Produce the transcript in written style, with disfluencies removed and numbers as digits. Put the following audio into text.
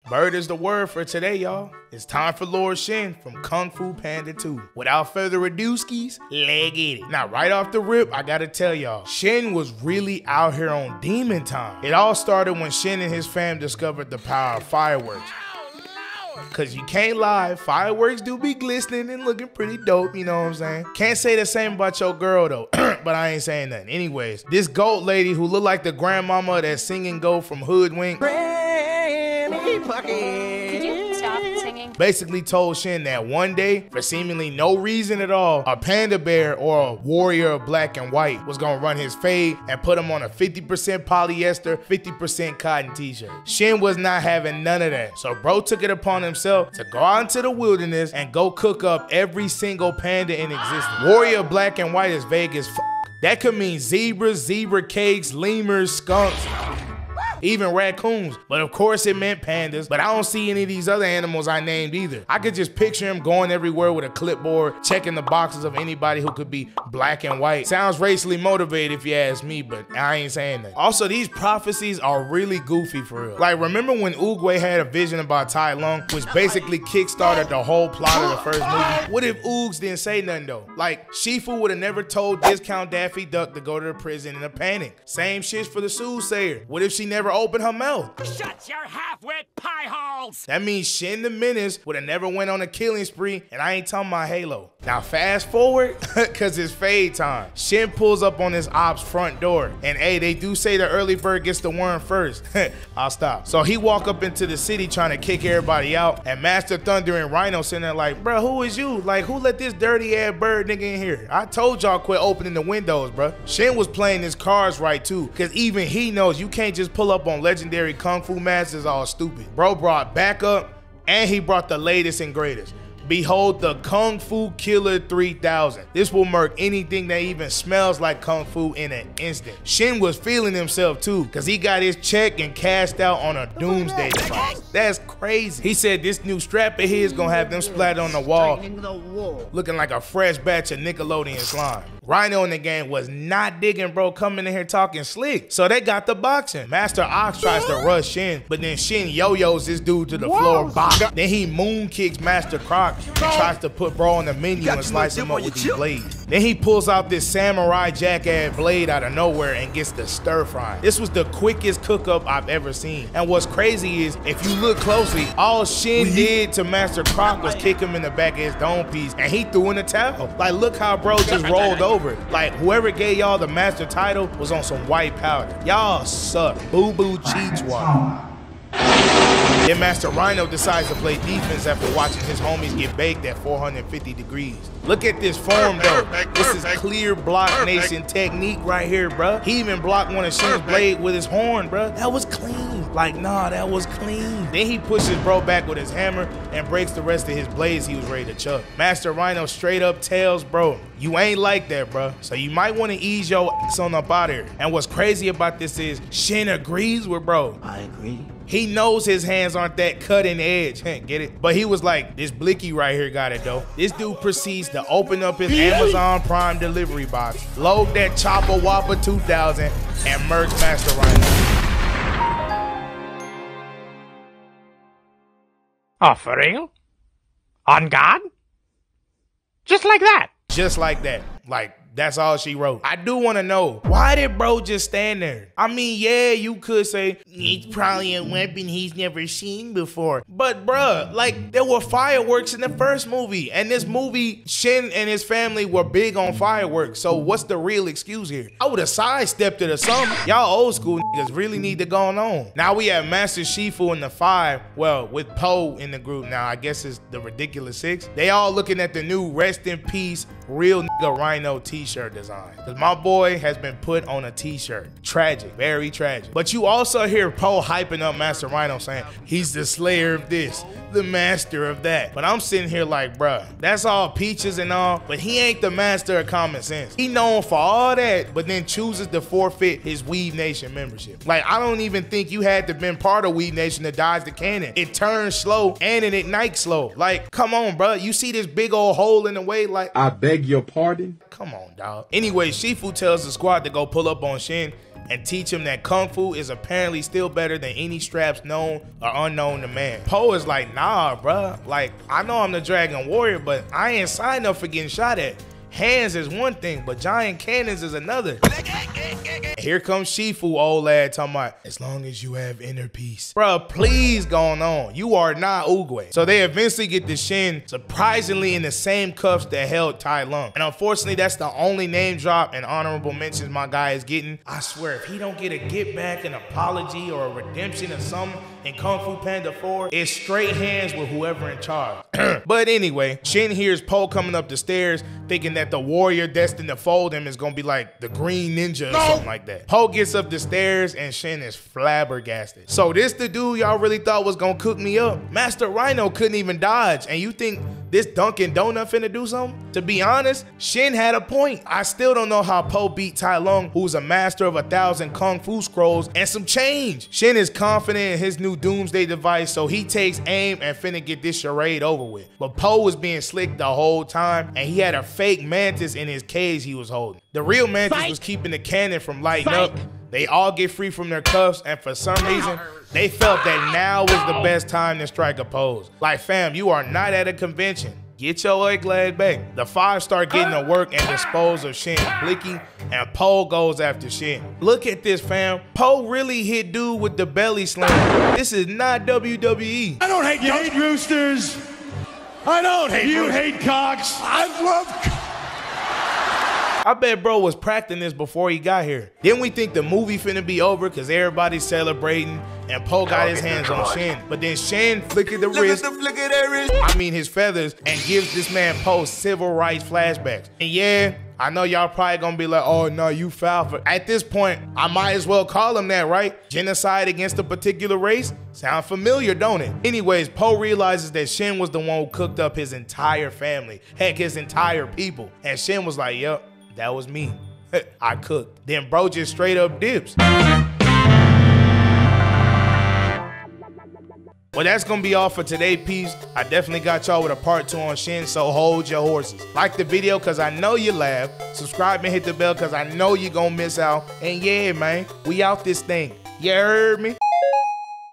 Bird is the word for today, y'all. It's time for Lord Shin from Kung Fu Panda 2. Without further ado, skis, let's get it. Now, right off the rip, I gotta tell y'all, Shin was really out here on demon time. It all started when Shin and his fam discovered the power of fireworks. Cause you can't lie, fireworks do be glistening and looking pretty dope, you know what I'm saying? Can't say the same about your girl though, but I ain't saying nothing. Anyways, this goat lady who looked like the grandmama of that singing goat from Hoodwink. Could you stop singing? Basically told Shin that one day, for seemingly no reason at all, a panda bear or a warrior of black and white was gonna run his fade and put him on a 50% polyester, 50% cotton t-shirt. Shin was not having none of that. So bro took it upon himself to go out into the wilderness and go cook up every single panda in existence. Warrior of black and white is vague as f. That could mean zebras, zebra cakes, lemurs, skunks, even raccoons. But of course it meant pandas, but I don't see any of these other animals I named either. I could just picture him going everywhere with a clipboard, checking the boxes of anybody who could be black and white. Sounds racially motivated if you ask me, but I ain't saying that. Also, these prophecies are really goofy for real. Like, remember when Oogway had a vision about Tai Lung, which basically kickstarted the whole plot of the first movie? What if Oogs didn't say nothing though? Like, Shifu would have never told Discount Daffy Duck to go to the prison in a panic. Same shit for the soothsayer. What if she never open her mouth? Shut your half-wit pie holes! That means Shin the Menace would have never went on a killing spree, and I ain't talking about Halo. Now fast forward, cause it's fade time. Shin pulls up on his ops front door, and hey, they do say the early bird gets the worm first. I'll stop. So he walk up into the city trying to kick everybody out, and Master Thunder and Rhino sitting there like, bro, who is you? Like, who let this dirty ass bird nigga in here? I told y'all quit opening the windows, bro. Shin was playing his cards right too, cause even he knows you can't just pull up on legendary Kung Fu masters all stupid. Bro brought backup, and he brought the latest and greatest. Behold the Kung Fu Killer 3000. This will murk anything that even smells like Kung Fu in an instant. Shin was feeling himself too, cause he got his check and cashed out on a doomsday device. That's crazy. He said this new strap of his gonna have them splattered on the wall, looking like a fresh batch of Nickelodeon slime. Rhino in the game was not digging bro coming in here talking slick, so they got the boxing. Master Ox tries to rush Shin, but then Shin yo-yos this dude to the floor, box. Then he moon kicks Master Croc and tries to put bro on the menu and slice him up with these blades. Then he pulls out this samurai jackass blade out of nowhere and gets the stir fry. This was the quickest cook up I've ever seen. And what's crazy is, if you look closely, all Shin did to Master Croc was kick him in the back of his dome piece, and he threw in the towel. Like, look how bro just rolled over. Like, whoever gave y'all the master title was on some white powder. Y'all suck. Boo-boo Cheechwa. Then Master Rhino decides to play defense after watching his homies get baked at 450 degrees. Look at this form though. This is clear block nation technique right here, bruh. He even blocked one of Shin's blade with his horn, bruh. That was clean. Like, nah, that was clean. Then he pushes bro back with his hammer and breaks the rest of his blades he was ready to chuck. Master Rhino straight up tells bro, you ain't like that, bruh. So you might want to ease your ass on up out here. And what's crazy about this is Shin agrees with bro. I agree. He knows his hands aren't that cutting edge, get it? But he was like, this Blicky right here got it though. This dude proceeds to open up his Amazon Prime delivery box, load that Chopper Whopper 2000, and merge Master Rhino. Oh, for real? On God? Just like that? Just like that. Like, that's all she wrote. I do want to know, why did bro just stand there? I mean, yeah, you could say, it's probably a weapon he's never seen before. But bruh, like, there were fireworks in the first movie. And this movie, Shin and his family were big on fireworks. So what's the real excuse here? I would have sidestepped it or something. Y'all old school niggas really need to go on. Now we have Master Shifu in the 5. Well, with Poe in the group now, I guess it's the ridiculous 6. They all looking at the new rest in peace, real nigga Rhino t-shirt design. Cause my boy has been put on a t-shirt. Tragic, very tragic. But you also hear Poe hyping up Master Rhino saying, he's the slayer of this, the master of that. But I'm sitting here like, bruh, that's all peaches and all, but he ain't the master of common sense. He known for all that, but then chooses to forfeit his Weave Nation membership. Like, I don't even think you had to been part of Weave Nation to dodge the cannon. It turns slow and it ignites slow. Like, come on, bruh. You see this big old hole in the way? Like, I beg your pardon? Come on, dog. Anyway, Shifu tells the squad to go pull up on Shin and teach him that Kung Fu is apparently still better than any straps known or unknown to man. Po is like, nah, bruh. Like, I know I'm the Dragon Warrior, but I ain't signed up for getting shot at. Hands is one thing, but giant cannons is another. Here comes Shifu, old lad, talking about, as long as you have inner peace. Bruh, please go on. You are not Oogway. So they eventually get the Shin, surprisingly in the same cuffs that held Tai Lung. And unfortunately, that's the only name drop and honorable mentions my guy is getting. I swear, if he don't get a get back, an apology, or a redemption or something in Kung Fu Panda 4, it's straight hands with whoever in charge. But anyway, Shin hears Po coming up the stairs, thinking that the warrior destined to fold him is gonna be like the Green Ninja or something like that. Po gets up the stairs and Shin is flabbergasted. So this the dude y'all really thought was gonna cook me up? Master Rhino couldn't even dodge, and you think this Dunkin' Donut finna do something? To be honest, Shin had a point. I still don't know how Po beat Tai Lung, who's a master of 1,000 Kung Fu scrolls and some change. Shin is confident in his new doomsday device, so he takes aim and finna get this charade over with. But Po was being slick the whole time, and he had a fake mantis in his cage he was holding. The real mantis was keeping the cannon from lighting up. They all get free from their cuffs, and for some reason, they felt that now was the best time to strike a pose. Like, fam, you are not at a convention. Get your egg leg back. The 5 start getting to work and dispose of Shin's blicky, and Po goes after Shin. Look at this, fam. Po really hit dude with the belly slam. This is not WWE. I don't hate you. Hate roosters. I don't hate you. Hate cocks. I love. I bet bro was practicing this before he got here. Then we think the movie finna be over because everybody's celebrating and Po got his hands on Shin. But then Shin flickered the wrist, I mean his feathers, and gives this man Po civil rights flashbacks. And yeah, I know y'all probably gonna be like, oh no, you foul for. At this point, I might as well call him that, right? Genocide against a particular race? Sound familiar, don't it? Anyways, Po realizes that Shin was the one who cooked up his entire family. Heck, his entire people. And Shin was like, yep, that was me. I cooked. Then bro just straight up dips. Well, that's gonna be all for today's piece. I definitely got y'all with a part 2 on Shin, so hold your horses. Like the video cause I know you laugh. Subscribe and hit the bell cause I know you gonna miss out. And yeah, man, we out this thing. You heard me?